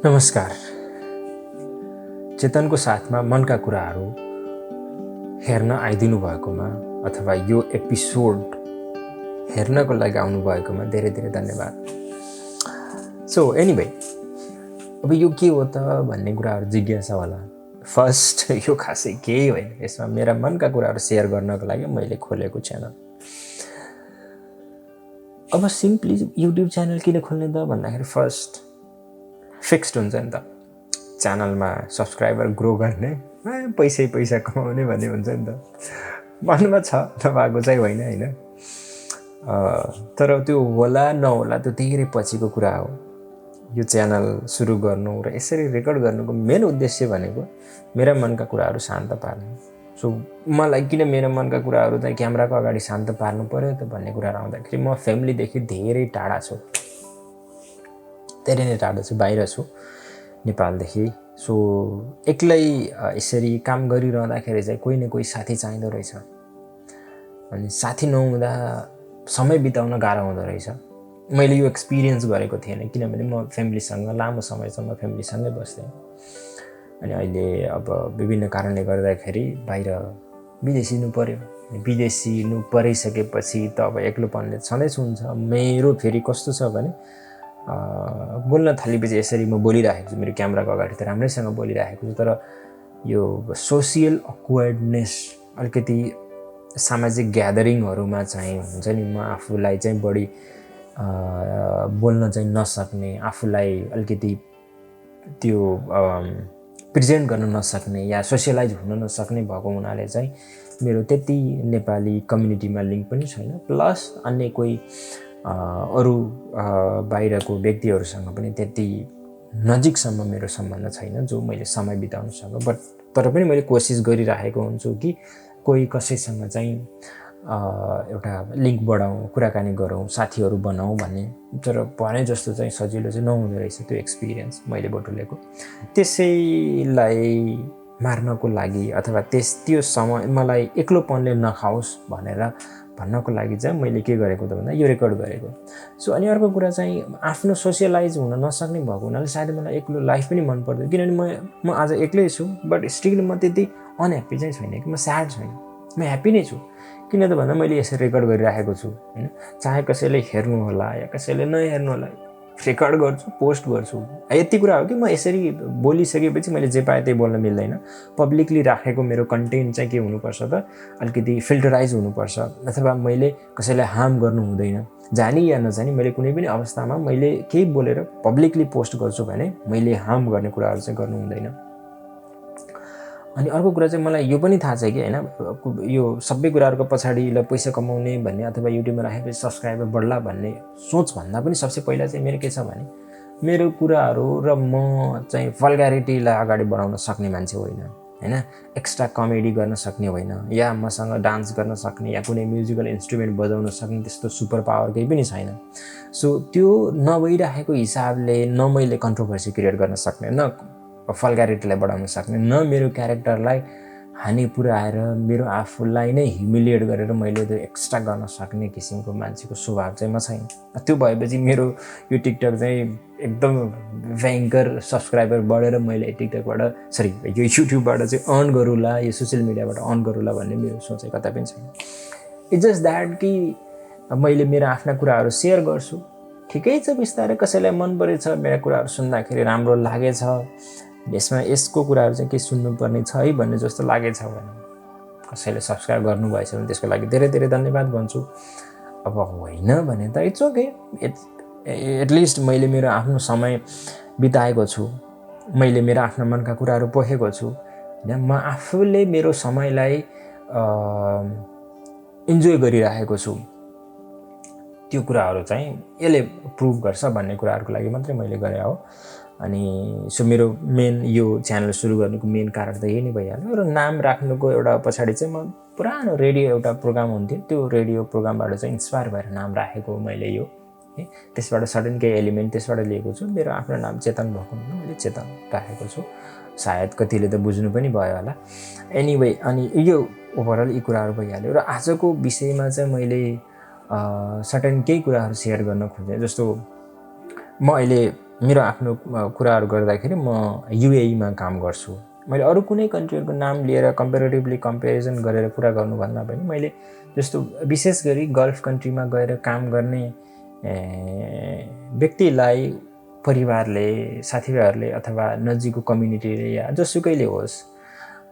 नमस्कार। चेतनको साथमा मनका कुराहरू हेर्न आइदिनु भएकोमा अथवा यो एपिसोड हेर्नको लागि आउनुभएकोमा धेरै धेरै धन्यवाद। सो एनिवे, अब यो के हो त भन्ने कुराहरू जिज्ञासा होला। फर्स्ट, यो खासै केही होइन, यसमा मेरा मनका कुराहरू सेयर गर्नको लागि मैले खोलेको च्यानल। अब सिम्पली युट्युब च्यानल किन खोल्ने त भन्दाखेरि फर्स्ट फिक्स्ड हुन्छ नि त, च्यानलमा सब्सक्राइबर ग्रो गर्ने, पैसा कमाउने भन्ने हुन्छ नि त। मनमा छ, नभएको चाहिँ होइन। तर त्यो होला नहोला त्यो धेरै पछिको कुरा हो। यो च्यानल सुरु गर्नु र यसरी रेकर्ड गर्नुको मेन उद्देश्य भनेको मेरा मनका कुराहरू शान्त पार्नु। सो मलाई किन मेरा मनका कुराहरू चाहिँ क्यामेराको अगाडि शान्त पार्नु पर्यो त भन्ने कुराहरू आउँदाखेरि म फ्यामिलीदेखि धेरै टाढा छु, धेरै नै टाढा छु, बाहिर छु नेपालदेखि। सो एक्लै यसरी काम गरिरहँदाखेरि चाहिँ कोही न कोही साथी चाहिँदो रहेछ। अनि साथी नहुँदा समय बिताउन गाह्रो हुँदो रहेछ। मैले यो एक्सपिरियन्स गरेको थिएन, किनभने म फ्यामिलीसँग लामो समयसम्म फ्यामिलीसँगै बस्थेँ। अनि अहिले अब विभिन्न कारणले गर्दाखेरि बाहिर विदेशिनु पऱ्यो। विदेशिनु परिसकेपछि त अब एक्लोपनले छँदैछ हुन्छ। मेरो फेरि कस्तो छ भने बोल्न थालेपछि यसरी म बोलिरहेको छु, मेरो क्यामेराको अगाडि त राम्रैसँग बोलिरहेको छु, तर यो सोसियल अक्वर्डनेस, अलिकति सामाजिक ग्यादरिङहरूमा चाहिँ हुन्छ नि, म आफूलाई चाहिँ बढी बोल्न चाहिँ नसक्ने, आफूलाई अलिकति त्यो प्रेजेन्ट गर्न नसक्ने या सोसियलाइज हुन नसक्ने भएको हुनाले चाहिँ मेरो त्यति नेपाली कम्युनिटीमा लिङ्क पनि छैन। प्लस अन्य कोही अरू बाहिरको व्यक्तिहरूसँग पनि त्यति नजिकसम्म मेरो सम्बन्ध छैन जो मैले समय बिताउन सकूँ। बट तर पनि मैले कोसिस गरिरहेको हुन्छु कि कोही कसैसँग चाहिँ एउटा लिङ्क बढाउँ, कुराकानी गरौँ, साथीहरू बनाऊँ भन्ने। तर भने जस्तो चाहिँ सजिलो चाहिँ नहुँदो रहेछ त्यो एक्सपिरियन्स मैले बटुलेको। त्यसैलाई मार्नको लागि अथवा त्यो समय मलाई एक्लोपनले नखाओस् भनेर भन्नको लागि चाहिँ मैले के गरेको त भन्दा यो रेकर्ड गरेको। सो अनि अर्को कुरा चाहिँ आफ्नो सोसियलाइज हुन नसक्ने भएको हुनाले सायद मलाई एक्लो लाइफ पनि मन पर्दैन, किनभने म आज एक्लै छु। बट स्टिल म त्यति अनह्याप्पी चाहिँ छैन कि म स्याड छैन, म ह्याप्पी नै छु। किन त भन्दा मैले यसरी रेकर्ड गरिराखेको छु होइन। चाहे कसैले हेर्नु होला या कसैले नहेर्नु होला, रेकर्ड गर्छु, पोस्ट गर्छु। यति कुरा हो कि म यसरी बोलिसकेपछि मैले जे पाएँ त्यही बोल्न मिल्दैन। पब्लिकली राखेको मेरो कन्टेन्ट चाहिँ के हुनुपर्छ त, अलिकति फिल्टराइज हुनुपर्छ, अथवा मैले कसैलाई हार्म गर्नु हुँदैन। जानी या नजानी मैले कुनै पनि अवस्थामा मैले केही बोलेर पब्लिकली पोस्ट गर्छु भने मैले हार्म गर्ने कुराहरू चाहिँ गर्नु हुँदैन। अनि अर्को कुरा चाहिँ मलाई यो पनि थाहा छ कि होइन, यो सबै कुराहरूको पछाडि ल पैसा कमाउने भन्ने अथवा युट्युबमा राखेपछि सब्सक्राइबर बढ्ला भन्ने सोचभन्दा पनि सबसे पहिला चाहिँ मेरो के छ भने मेरो कुराहरू र म चाहिँ भल्ग्यारिटीलाई अगाडि बढाउन सक्ने मान्छे होइन, एक्स्ट्रा कमेडी गर्न सक्ने होइन, या मसँग डान्स गर्न सक्ने या कुनै म्युजिकल इन्स्ट्रुमेन्ट बजाउन सक्ने त्यस्तो सुपर पावर केही पनि छैन। सो त्यो नभइरहेको हिसाबले न मैले कन्ट्रोभर्सी क्रिएट गर्न सक्ने, न भल्ग्यारिटीलाई बढाउन सक्ने, न मेरो क्यारेक्टरलाई हानि पुऱ्याएर मेरो आफूलाई नै ह्युमिलिएट गरेर मैले त्यो एक्स्ट्रा गर्न सक्ने किसिमको मान्छेको स्वभाव चाहिँ म छैन। त्यो भएपछि मेरो यो टिकटक चाहिँ एकदम भयङ्कर सब्सक्राइबर बढेर मैले टिकटकबाट यो युट्युबबाट चाहिँ अर्न गरौँला, यो सोसियल मिडियाबाट अर्न गरौँला भन्ने मेरो सोचाइ कतै पनि छैन। इट्स जस्ट द्याट कि मैले मेरो आफ्ना कुराहरू सेयर गर्छु, ठिकै छ, बिस्तारै कसैलाई मन परेछ, मेरा कुराहरू सुन्दाखेरि राम्रो लागेछ, यसमा यसको कुराहरू चाहिँ के सुन्नुपर्ने छ है भन्ने जस्तो लागेछ भने कसैले सब्सक्राइब गर्नुभएछ भने त्यसको लागि धेरै धेरै धन्यवाद भन्छु। अब होइन भने त इट्स ओके, एटलिस्ट मैले मेरो आफ्नो समय बिताएको छु, मैले मेरो आफ्ना मनका कुराहरू पोखेको छु होइन। म आफूले मेरो समयलाई इन्जोय गरिरहेको छु। त्यो कुराहरू चाहिँ यसले प्रुभ गर्छ भन्ने कुराहरूको लागि मात्रै मैले गरे हो। अनि सो मेरो मेन यो च्यानल सुरु गर्नुको मेन कारण त यही नै भइहाल्यो। र नाम राख्नुको एउटा पछाडि चाहिँ म पुरानो रेडियो एउटा प्रोग्राम हुन्थ्यो, त्यो रेडियो प्रोग्रामबाट चाहिँ इन्सपायर भएर नाम राखेको मैले यो है। त्यसबाट सडन केही एलिमेन्ट त्यसबाट लिएको छु। मेरो आफ्नो नाम चेतन भएको हुनाले मैले चेतन राखेको छु। सायद कतिले त बुझ्नु पनि भयो होला। एनिवे, अनि यो ओभरअल यी कुराहरू भइहाल्यो। र आजको विषयमा चाहिँ मैले सर्टेन केही कुराहरू सेयर गर्न खोजेँ। जस्तो म अहिले मेरो आफ्नो कुराहरू गर्दाखेरि म युएईमा काम गर्छु। मैले अरू कुनै कन्ट्रीहरूको नाम लिएर कम्पेरिजन गरेर कुरा गर्नुभन्दा पनि मैले जस्तो विशेष गरी गल्फ कन्ट्रीमा गएर काम गर्ने व्यक्तिलाई परिवारले, साथीभाइहरूले अथवा नजिकको कम्युनिटीले या जसुकैले होस्,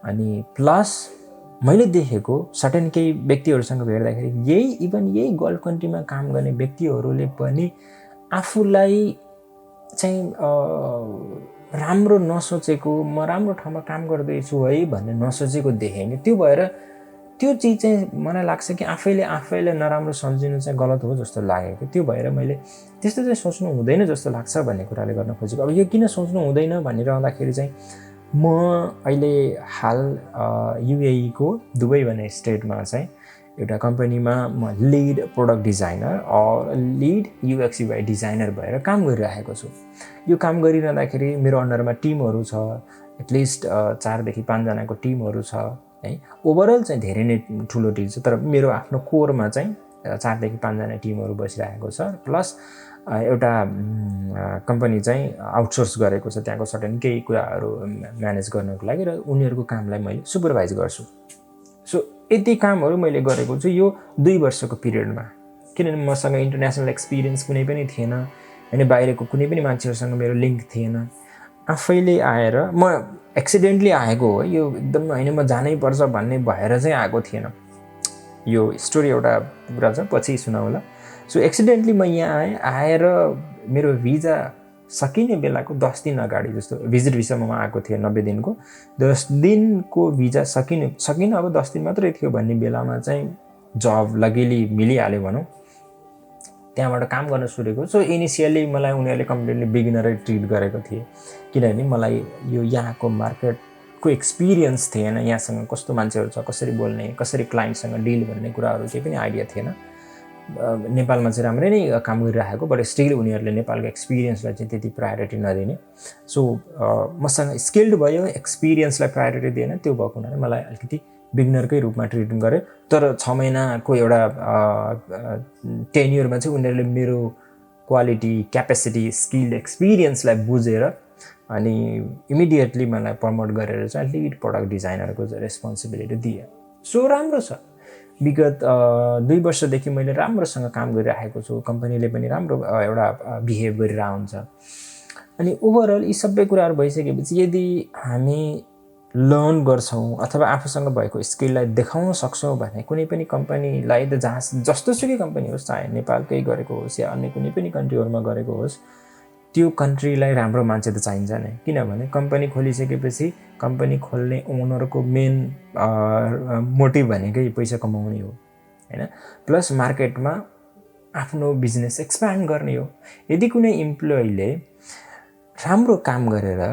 अनि प्लस मैले देखेको सर्टेन केही व्यक्तिहरूसँग भेट्दाखेरि यही गल्फ कन्ट्रीमा काम गर्ने व्यक्तिहरूले पनि आफूलाई चाहिँ राम्रो नसोचेको, म राम्रो ठाउँमा काम गर्दैछु है भन्ने नसोचेको देखेँ कि त्यो भएर त्यो चिज चाहिँ मलाई लाग्छ कि आफैले नराम्रो सम्झिनु चाहिँ गलत हो जस्तो लागेको। त्यो भएर मैले त्यस्तो चाहिँ सोच्नु हुँदैन जस्तो लाग्छ भन्ने कुराले गर्न खोजेको। अब यो किन सोच्नु हुँदैन भनिरहँदाखेरि चाहिँ म अहिले हाल युएईको दुबई भन्ने स्टेटमा चाहिँ एउटा कम्पनीमा म lead product designer lead UX UI designer भएर काम गरिरहेको छु। यो काम गरिरहँदाखेरि मेरो अन्डरमा टिमहरू छ, एटलिस्ट 4 देखि 5 जनाको टिमहरू छ है। ओभरअल चाहिँ धेरै नै ठुलो टिम छ, तर मेरो आफ्नो कोरमा चाहिँ 4 देखि 5 जना टिमहरू बसिरहेको छ। प्लस एउटा कम्पनी चाहिँ आउटसोर्स गरेको छ त्यहाँको सर्टेन केही कुराहरू म्यानेज गर्नको लागि, र उनीहरूको कामलाई मैले सुपरभाइज गर्छु। सो यति कामहरू मैले गरेको छु यो 2 वर्षको पिरियडमा, किनभने मसँग इन्टरनेसनल एक्सपिरियन्स कुनै पनि थिएन होइन, बाहिरको कुनै पनि मान्छेहरूसँग मेरो लिङ्क थिएन। आफैले आएर म एक्सिडेन्टली आएको हो, यो एकदम होइन म जानै पर्छ भन्ने भएर चाहिँ आएको थिएन। यो स्टोरी एउटा कुरा छ, पछि सुनाउला। सो एक्सिडेन्टली म यहाँ आएर मेरो भिजा सकिने बेलाको 10 दिन अगाडि, जस्तो भिजिट भिसामा म आएको थिएँ 90 दिनको, 10 दिनको भिजा सकिन अब 10 दिन मात्रै थियो भन्ने बेलामा चाहिँ जब लगिली मिलिहाल्यो भनौँ, त्यहाँबाट काम गर्न सुरेको। सो इनिसियली मलाई उनीहरूले कम्प्लिटली बिगिनरै ट्रिट गरेको थिए, किनभने मलाई यो यहाँको मार्केटको एक्सपिरियन्स थिएन, यहाँसँग कस्तो मान्छेहरू छ, कसरी बोल्ने, कसरी क्लाइन्टसँग डिल गर्ने कुराहरू केही पनि आइडिया थिएन। नेपालमा चाहिँ राम्रै नै काम गरिरहेको, बट स्टिल उनीहरूले नेपालको एक्सपिरियन्सलाई चाहिँ त्यति प्रायोरिटी नदिने। सो मसँग स्किल्ड भयो, एक्सपिरियन्सलाई प्रायोरिटी दिएन, त्यो भएको हुनाले मलाई अलिकति बिगिनरकै रूपमा ट्रिट गरे। तर 6 महिनाको एउटा टेन्युरमा चाहिँ उनीहरूले मेरो क्वालिटी, क्यापेसिटी, स्किल, एक्सपिरियन्सलाई बुझेर अनि इमिडिएटली मलाई प्रमोट गरेर चाहिँ लिड प्रोडक्ट डिजाइनरको रेस्पोन्सिबिलिटी दिए। सो राम्रो छ, विगत 2 वर्षदेखि मैले राम्रोसँग काम गरिरहेको छु, कम्पनीले पनि राम्रो एउटा बिहेभ गरिरहेको हुन्छ। अनि ओभरअल यी सबै कुराहरू भइसकेपछि यदि हामी लर्न गर्छौँ अथवा आफूसँग भएको स्किललाई देखाउन सक्छौँ भने कुनै पनि कम्पनीलाई त जस्तोसुकै कम्पनी होस्, चाहे नेपालकै गरेको होस् या अन्य कुनै पनि कन्ट्रीहरूमा गरेको होस्, त्यो कन्ट्रीलाई राम्रो मान्छे त चाहिन्छ नै। किनभने कम्पनी खोलिसकेपछि कम्पनी खोल्ने ओनरको मेन मोटिभ भनेकै पैसा कमाउने हो होइन, प्लस मार्केटमा आफ्नो बिजनेस एक्सप्यान्ड गर्ने हो। यदि कुनै इम्प्लोइले राम्रो काम गरेर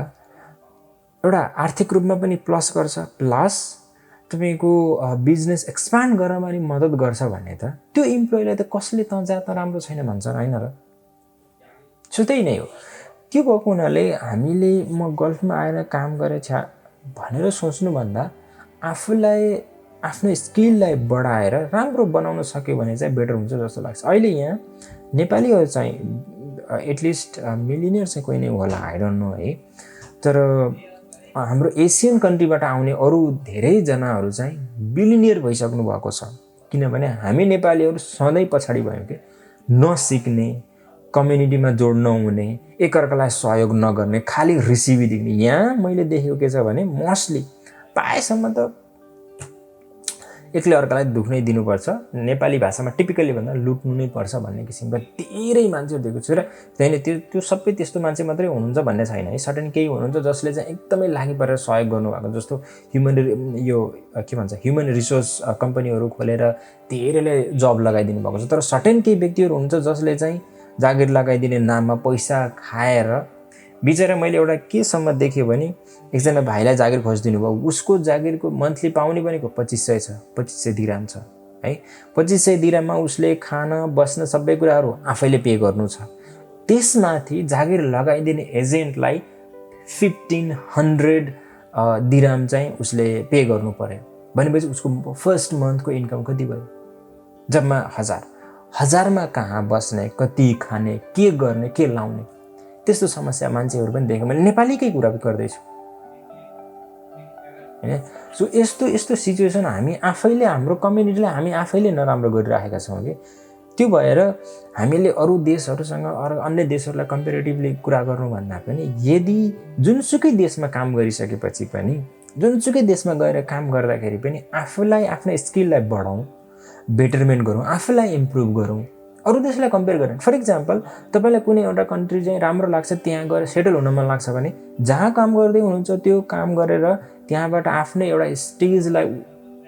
एउटा आर्थिक रूपमा पनि प्लस गर्छ, प्लस तपाईँको बिजनेस एक्सप्यान्ड गर्नमा पनि मद्दत गर्छ भने त त्यो इम्प्लोइलाई त कसले त राम्रो छैन भन्छ होइन र। सो त्यही नै हो। त्यो भएको हुनाले हामीले म गल्फमा आएर काम गरेछ भनेर सोच्नुभन्दा आफूलाई आफ्नो स्किललाई बढाएर राम्रो बनाउन सक्यो भने चाहिँ बेटर हुन्छ जस्तो लाग्छ। अहिले यहाँ नेपालीहरू चाहिँ एटलिस्ट मिलिनियर चाहिँ कोही नै होला, आई डोन्ट नो है, तर हाम्रो एसियन कन्ट्रीबाट आउने अरू धेरैजनाहरू चाहिँ बिलिनियर भइसक्नु भएको छ। किनभने हामी नेपालीहरू सधैँ पछाडि भयौँ कि नसिक्ने, कम्युनिटीमा जोड नहुने, एकअर्कालाई सहयोग नगर्ने, खालि रिसिभी दिने। यहाँ मैले देखेको के छ भने मोस्टली प्रायःसम्म त एकले अर्कालाई दुख नै दिनुपर्छ, नेपाली भाषामा टिपिकली भन्दा लुट्नु नै पर्छ भन्ने किसिमका धेरै मान्छेहरू देखेको छु। र त्यहाँदेखि त्यो सबै त्यस्तो मान्छे मात्रै हुनुहुन्छ भन्ने छैन है, सर्टेन केही हुनुहुन्छ जसले चाहिँ एकदमै लागि परेर सहयोग गर्नुभएको, जस्तो ह्युमन रिसोर्स कम्पनीहरू खोलेर धेरैले जब लगाइदिनु भएको छ। तर सर्टेन केही व्यक्तिहरू हुनुहुन्छ जसले चाहिँ जागिर लगाइदिने नाममा पैसा खाएर बिचरा, मैले एउटा केसम्म देखेँ भने एकजना भाइलाई जागिर खोजिदिनु भयो, उसको जागिरको मन्थली पाउने भनेको 2500 छ, 2500 दिराम छ है। 2500 दिराममा उसले खाना बस्न सबै कुराहरू आफैले पे गर्नु छ। त्यसमाथि जागिर लगाइदिने एजेन्टलाई 1500 दिराम चाहिँ उसले पे गर्नु पर्यो भनेपछि उसको फर्स्ट मन्थको इन्कम कति भयो? जम्मा 1000। 1000मा कहाँ बस्ने, कति खाने, के गर्ने, के लाउने, त्यस्तो समस्या मान्छेहरू पनि देखेँ मैले। नेपालीकै कुरा गर्दैछु हैन। सो यस्तो यस्तो सिचुएसन हामी आफैले हाम्रो कम्युनिटीलाई हामी आफैले नराम्रो गरिराखेका छौँ कि त्यो भएर हामीले अरू देशहरूसँग अरू अन्य देशहरूलाई कम्पेरिटिभली कुरा गर्नुभन्दा पनि यदि जुनसुकै देशमा काम गरिसकेपछि पनि जुनसुकै देशमा गएर काम गर्दाखेरि पनि आफूलाई आफ्नो स्किललाई बढाउँ, बेटरमेन्ट गरौँ, आफूलाई इम्प्रुभ गरौँ, अरू देशलाई कम्पेयर गरेर। फर इक्जाम्पल तपाईँलाई कुनै एउटा कन्ट्री चाहिँ राम्रो लाग्छ, त्यहाँ गएर सेटल हुन मन लाग्छ भने जहाँ काम गर्दै हुनुहुन्छ त्यो काम गरेर त्यहाँबाट आफ्नै एउटा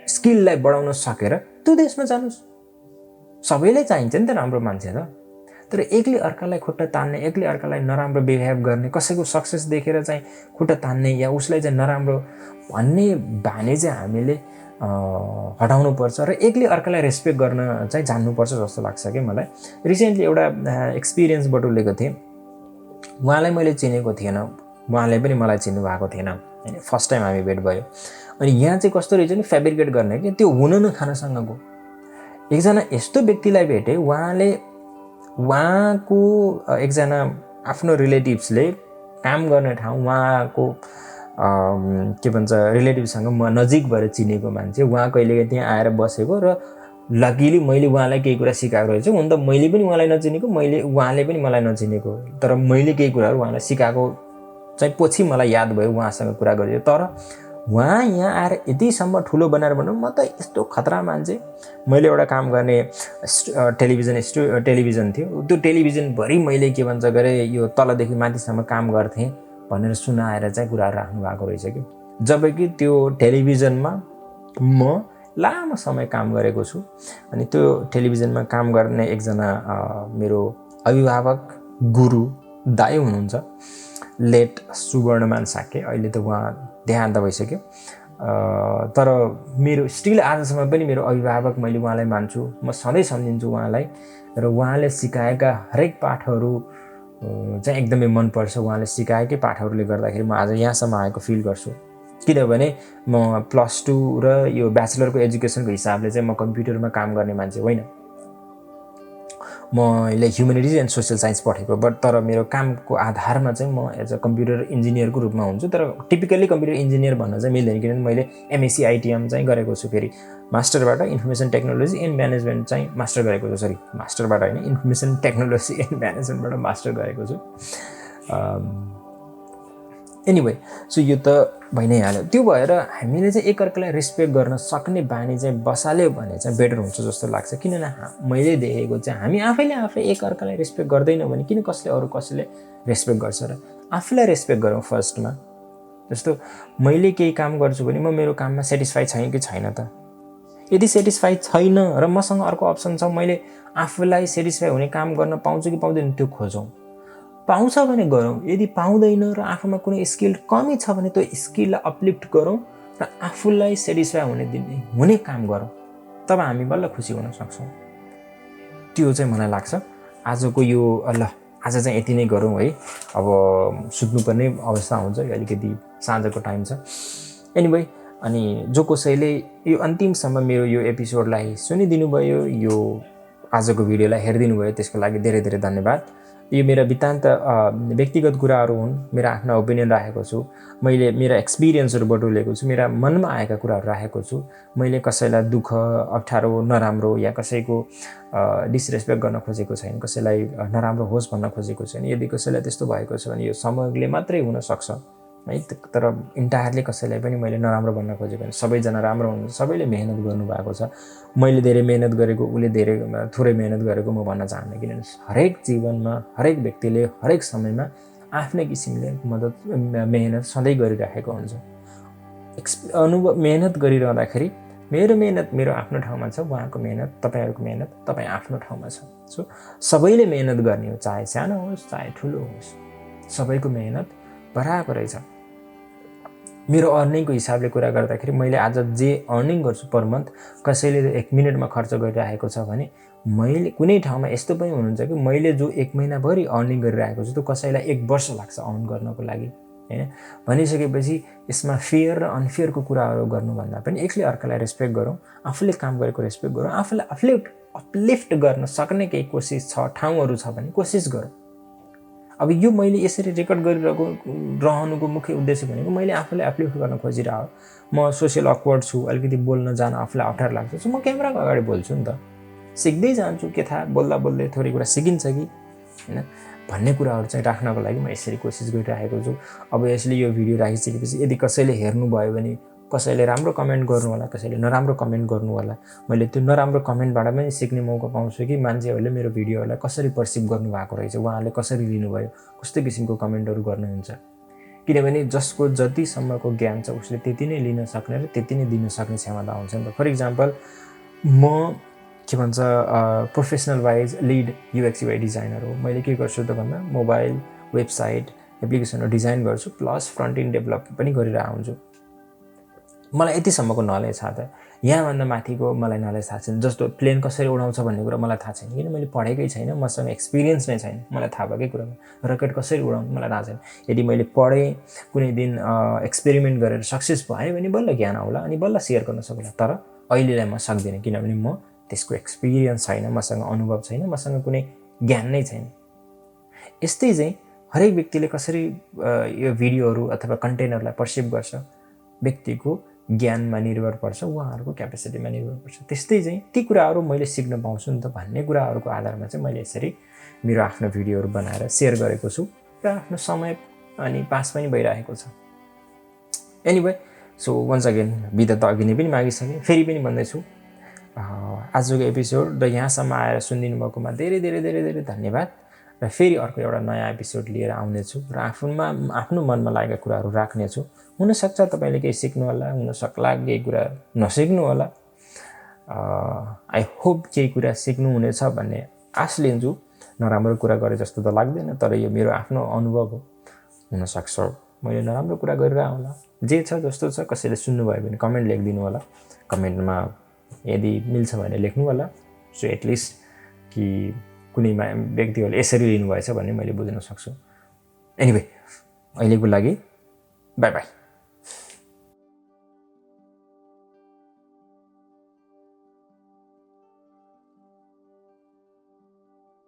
स्किललाई बढाउन सकेर त्यो देशमा जानुहोस्। सबैलाई चाहिन्छ नि त राम्रो मान्छे त। तर एकले अर्कालाई खुट्टा तान्ने, एकले अर्कालाई नराम्रो बिहेभ गर्ने, कसैको सक्सेस देखेर चाहिँ खुट्टा तान्ने या उसलाई चाहिँ नराम्रो भन्ने बानी चाहिँ हामीले हटाउनुपर्छ र एकले अर्कालाई रेस्पेक्ट गर्न चाहिँ जान्नुपर्छ जस्तो लाग्छ कि मलाई। रिसेन्टली एउटा एक्सपिरियन्स बटुलेको थिएँ, उहाँलाई मैले चिनेको थिएन, उहाँले पनि मलाई चिन्नु भएको थिएन हैन। फर्स्ट टाइम हामी भेट भयो। अनि यहाँ चाहिँ कस्तो रहेछ नि, फेब्रिकेट गर्ने कि त्यो हुन नखानसँगको एकजना यस्तो व्यक्तिलाई भेटेँ, उहाँको एकजना आफ्नो रिलेटिभ्सले काम गर्ने ठाउँ, उहाँको के भन्छ रिलेटिभसँग म नजिक भएर चिनेको मान्छे, उहाँ कहिलेकाहीँ त्यहाँ आएर बसेको र लकिली मैले उहाँलाई केही कुरा सिकाएको रहेछु। हुन त मैले पनि उहाँलाई नचिनेको, उहाँले पनि मलाई नचिनेको, तर मैले केही कुराहरू उहाँलाई सिकाएको चाहिँ पछि मलाई याद भयो, उहाँसँग कुरा गरेँ। तर उहाँ यहाँ आएर यतिसम्म ठुलो बनाएर भन्नु, म त यस्तो खतरा मान्छे। मैले एउटा काम गर्ने टेलिभिजन थियो, त्यो टेलिभिजनभरि मैले के भन्छ गरे यो तलदेखि माथिसम्म काम गर्थेँ भनेर सुनाएर चाहिँ कुराहरू राख्नु भएको रहेछ कि। जबकि त्यो टेलिभिजनमा म लामो समय काम गरेको छु। अनि त्यो टेलिभिजनमा काम गर्ने एकजना मेरो अभिभावक गुरु दाइ हुनुहुन्छ, लेट सुवर्णमान साके। अहिले त उहाँ देहान्त भइसक्यो, तर मेरो स्टिल आजसम्म पनि मेरो अभिभावक मैले उहाँलाई मान्छु, म सधैँ सम्झिन्छु उहाँलाई। र उहाँले सिकाएका हरेक पाठहरू चाहिँ एकदमै मनपर्छ। उहाँले सिकाएकै पाठहरूले गर्दाखेरि म आज यहाँसम्म आएको फिल गर्छु। किनभने म +2 र यो ब्याचलरको एजुकेसनको हिसाबले चाहिँ म कम्प्युटरमा काम गर्ने मान्छे होइन, मैले ह्युमेनिटिज एन्ड सोसियल साइन्स पढेको। बट तर मेरो कामको आधारमा चाहिँ म एज अ कम्प्युटर इन्जिनियरको रूपमा हुन्छु। तर टिपिकल्ली कम्प्युटर इन्जिनियर भन्न चाहिँ मिल्दैन, किनभने मैले MSc ITM चाहिँ गरेको छु। फेरि मास्टरबाट इन्फर्मेसन टेक्नोलोजी एन्ड म्यानेजमेन्ट चाहिँ मास्टर गरेको छु। सरी, मास्टरबाट होइन, इन्फर्मेसन टेक्नोलोजी एन्ड म्यानेजमेन्टबाट मास्टर गरेको छु। एनिवे, सो यो त भइ नै हाल्यो। त्यो भएर हामीले चाहिँ एकअर्कालाई रेस्पेक्ट गर्न सक्ने बानी चाहिँ बसाल्यो भने चाहिँ बेटर हुन्छ जस्तो लाग्छ। किनभने मैले देखेको चाहिँ हामी आफैले आफै एकअर्कालाई रेस्पेक्ट गर्दैन भने किन कसैले रेस्पेक्ट गर्छ र? आफूलाई रेस्पेक्ट गरौँ फर्स्टमा। जस्तो मैले केही काम गर्छु भने म मेरो काममा सेटिस्फाई छैन कि छैन त? यदि सेटिस्फाई छैन र मसँग अर्को अप्सन छ, मैले आफूलाई सेटिस्फाई हुने काम गर्न पाउँछु कि पाउँदैन त्यो खोजौँ। पाउँछ भने गरौँ, यदि पाउँदैन र आफूमा कुनै स्किल कमी छ भने त्यो स्किललाई अपलिफ्ट गरौँ र आफूलाई सेटिस्फाई हुने काम गरौँ। तब हामी बल्ल खुसी हुन सक्छौँ। त्यो चाहिँ मलाई लाग्छ। आजको यो आज चाहिँ यति नै गरौँ है। अब सुत्नुपर्ने अवस्था हुन्छ, अलिकति साँझको टाइम छ। एनिवे, अनि जो कसैले यो अन्तिमसम्म मेरो यो एपिसोडलाई सुनिदिनु भयो, यो आजको भिडियोलाई हेरिदिनु भयो, त्यसको लागि धेरै धेरै धन्यवाद। यो मेरा वृत्तान्त व्यक्तिगत कुराहरू हुन्, मेरा आफ्ना ओपिनियन राखेको छु, मैले मेरा एक्सपिरियन्सहरू बटुलेको छु, मेरा मनमा आएका कुराहरू राखेको छु। मैले कसैलाई दुःख, अप्ठ्यारो, नराम्रो या कसैको डिसरेस्पेक्ट गर्न खोजेको छैन, कसैलाई नराम्रो होस् भन्न खोजेको छैन। यदि कसैलाई त्यस्तो भएको छ भने यो समयले मात्रै हुनसक्छ है। तर इन्टायरली कसैलाई पनि मैले नराम्रो भन्न खोजेको छैन। सबैजना राम्रो हुनुहुन्छ, सबैले मेहनत गर्नुभएको छ। मैले धेरै मेहनत गरेको, उसले थोरै मेहनत गरेको म भन्न चाहन्न, किनभने हरेक जीवनमा हरेक व्यक्तिले हरेक समयमा आफ्नै किसिमले मेहनत सधैँ गरिराखेको हुन्छ। मेहनत गरिरहँदाखेरि मेरो मेहनत मेरो आफ्नो ठाउँमा छ, उहाँको मेहनत, तपाईँहरूको मेहनत तपाईँ आफ्नो ठाउँमा छ। सो सबैले मेहनत गर्ने हो, चाहे सानो होस् चाहे ठुलो होस्, सबैको मेहनत बराबरै छ। मेरो अर्निङको हिसाबले कुरा गर्दाखेरि मैले आज जे अर्निङ गर्छु पर मन्थ, कसैले 1 मिनटमा खर्च गरिरहेको छ भने मैले कुनै ठाउँमा यस्तो पनि हुनुहुन्छ कि मैले जो 1 महिनाभरि अर्निङ गरिरहेको छु त्यो कसैलाई 1 वर्ष लाग्छ अर्न गर्नको लागि हैन। भनिसकेपछि यसमा फेयर र अनफेयरको कुराहरू गर्नुभन्दा पनि एकले अर्कालाई रेस्पेक्ट गरौँ, आफूले काम गरेको रेस्पेक्ट गरौँ, आफूलाई अपलिफ्ट गर्न सक्ने केही कोसिस छ, ठाउँहरू छ भने कोसिस गरौँ। अब यो मैले यसरी रेकर्ड गरिरहेको रहनुको मुख्य उद्देश्य भनेको मैले आफूलाई एप्लिकेट गर्न खोजिरहेको म सोसियल अक्वर्ड छु अलिकति बोल्न जान आफूलाई अप्ठ्यारो लाग्छ सो म क्यामेराको अगाडि बोल्छु नि त सिक्दै जान्छु के थाहा बोल्दा बोल्दै थोरै कुरा सिकिन्छ कि हैन भन्ने कुराहरू चाहिँ राख्नको लागि म यसरी कोसिस गरिरहेको छु अब यसले यो भिडियो राखिसकेपछि यदि कसैले हेर्नुभयो भने कसैले राम्रो कमेन्ट गर्नु होला कसैले नराम्रो कमेन्ट गर्नु होला मैले त्यो नराम्रो कमेन्टबाट पनि सिक्ने मौका पाउँछु कि मान्छेहरूले मेरो भिडियोलाई कसरी पर्सिभ गर्नु भएको रहेछ उहाँहरूले कसरी लिनुभयो कस्तो किसिमको कमेन्टहरू गर्नुहुन्छ किनभने जसको जतिसम्मको ज्ञान छ उसले त्यति नै लिन सक्ने र त्यति नै दिन सक्ने क्षमता हुन्छ नि त फर इक्जाम्पल म के भन्छ professional wise lead UX UI designer हो मैले के गर्छु त भन्दा मोबाइल वेबसाइट एप्लिकेसनहरू डिजाइन गर्छु प्लस फ्रन्ट इन्ड डेभलप पनि गरिरहेको हुन्छु मलाई यतिसम्मको नलेज थाहा छ यहाँभन्दा माथिको मलाई नलेज थाहा छैन जस्तो प्लेन कसरी उडाउँछ भन्ने कुरा मलाई थाहा छैन किन मैले पढेकै छैन मसँग एक्सपिरियन्स नै छैन मलाई थाहा भएकै कुरामा रकेट कसरी उडाउनु मलाई थाहा छैन यदि मैले पढेँ कुनै दिन एक्सपेरिमेन्ट गरेर सक्सेस भएँ भने बल्ल ज्ञान आउला अनि बल्ल सेयर गर्न सक्ला तर अहिलेलाई म सक्दिनँ किनभने म त्यसको एक्सपिरियन्स छैन मसँग अनुभव छैन मसँग कुनै ज्ञान नै छैन यस्तै चाहिँ हरेक व्यक्तिले कसरी यो भिडियोहरू अथवा कन्टेन्टहरूलाई पर्सिभ गर्छ व्यक्तिको ज्ञानमा निर्भर पर्छ उहाँहरूको क्यापेसिटीमा निर्भर पर्छ त्यस्तै चाहिँ ती कुराहरू मैले सिक्न पाउँछु नि त भन्ने कुराहरूको आधारमा चाहिँ मैले यसरी मेरो आफ्नो भिडियोहरू बनाएर सेयर गरेको छु र आफ्नो समय अनि पास पनि भइरहेको छ एनीवे सो वन्स अगेन बिदा त अघि नै पनि मागिसकेँ फेरि पनि भन्दैछु आजको एपिसोड र यहाँसम्म आएर सुनिदिनु भएकोमा धेरै धेरै धेरै धेरै धन्यवाद र फेरि अर्को एउटा नयाँ एपिसोड लिएर आउनेछु र आफ्नो मनमा लागेका कुराहरू राख्नेछु हुनसक्छ तपाईँले केही सिक्नु होला हुनसक्ला केही कुरा नसिक्नु होला आई होप केही कुरा सिक्नु हुनेछ भन्ने आश लिन्छु नराम्रो कुरा गरे जस्तो त लाग्दैन तर यो मेरो आफ्नो अनुभव हो हुनसक्छ मैले नराम्रो कुरा गरिरहेको होला जे छ जस्तो छ कसैले सुन्नुभयो भने कमेन्ट लेखिदिनु होला कमेन्टमा यदि मिल्छ भने लेख्नु होला सो एटलिस्ट कि कुनै व्यक्तिहरूले यसरी लिनुभएछ भन्ने मैले बुझ्न सक्छु एनीवे अहिलेको लागि बाई बाई